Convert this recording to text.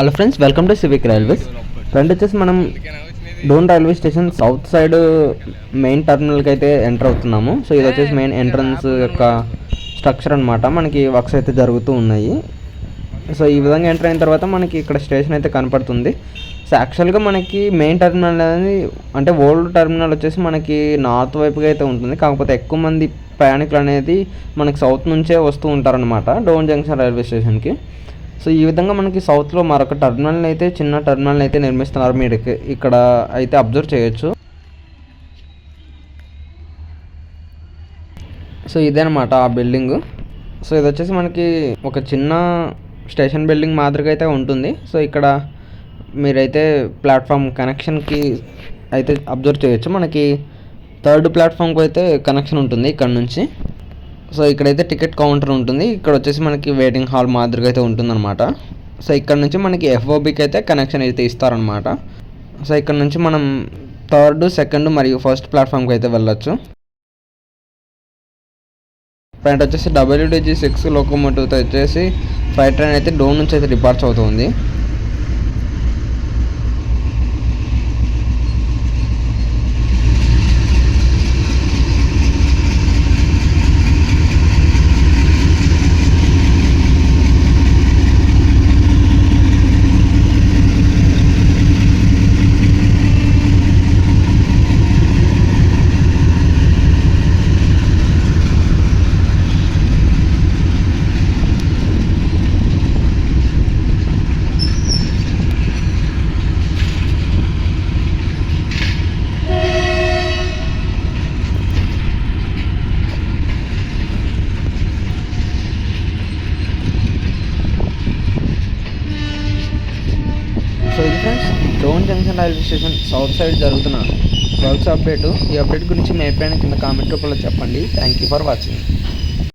Hello friends, welcome to civic railways. Friend వచ్చేసి మనం Dhone railway station south side main టర్మినల్కి అయితే ఎంటర్ అవుతున్నాము. సో ఇది వచ్చేసి మెయిన్ ఎంట్రన్స్ యొక్క స్ట్రక్చర్ అనమాట. మనకి వర్క్స్ అయితే జరుగుతూ ఉన్నాయి. సో ఈ విధంగా ఎంటర్ అయిన తర్వాత మనకి ఇక్కడ స్టేషన్ అయితే కనపడుతుంది. సో యాక్చువల్గా మనకి మెయిన్ టర్మినల్ అనేది అంటే ఓల్డ్ టర్మినల్ వచ్చేసి మనకి నార్త్ వైపుగా అయితే ఉంటుంది. కాకపోతే ఎక్కువ మంది ప్రయాణికులు అనేది మనకి సౌత్ నుంచే వస్తూ ఉంటారనమాట డోన్ జంక్షన్ రైల్వే స్టేషన్కి. సో ఈ విధంగా మనకి సౌత్లో మరొక టర్మినల్ని అయితే చిన్న టర్మినల్ని అయితే నిర్మిస్తున్నారు. మీరు ఇక్కడ అయితే అబ్జర్వ్ చేయొచ్చు. సో ఇదేనమాట ఆ బిల్డింగు. సో ఇది వచ్చేసి మనకి ఒక చిన్న స్టేషన్ బిల్డింగ్ మాదిరిగా అయితే ఉంటుంది. సో ఇక్కడ మీరైతే ప్లాట్ఫామ్ కనెక్షన్కి అయితే అబ్జర్వ్ చేయొచ్చు. మనకి థర్డ్ ప్లాట్ఫామ్కి అయితే కనెక్షన్ ఉంటుంది ఇక్కడ నుంచి. సో ఇక్కడైతే టికెట్ కౌంటర్ ఉంటుంది. ఇక్కడ వచ్చేసి మనకి వెయిటింగ్ హాల్ మాదిరిగా అయితే ఉంటుందన్నమాట. సో ఇక్కడ నుంచి మనకి ఎఫ్ఓబికి అయితే కనెక్షన్ అయితే ఇస్తారనమాట. సో ఇక్కడ నుంచి మనం థర్డ్, సెకండ్ మరియు ఫస్ట్ ప్లాట్ఫామ్కి అయితే వెళ్ళొచ్చు. ఫ్రంట్ వచ్చేసి WDG6 లోకోమోటివ్తో వచ్చేసి ఫ్లైట్ ట్రైన్ అయితే డోన్ నుంచి అయితే డిపార్చ్ అవుతుంది. సో ఇది friends Dhone junction railway station south side జరుగుతున్న వర్క్స్ అప్డేట్. ఈ అప్డేట్ గురించి మీ అభిప్రాయాన్ని కింద కామెంట్ రూపంలో చెప్పండి. Thank you for watching.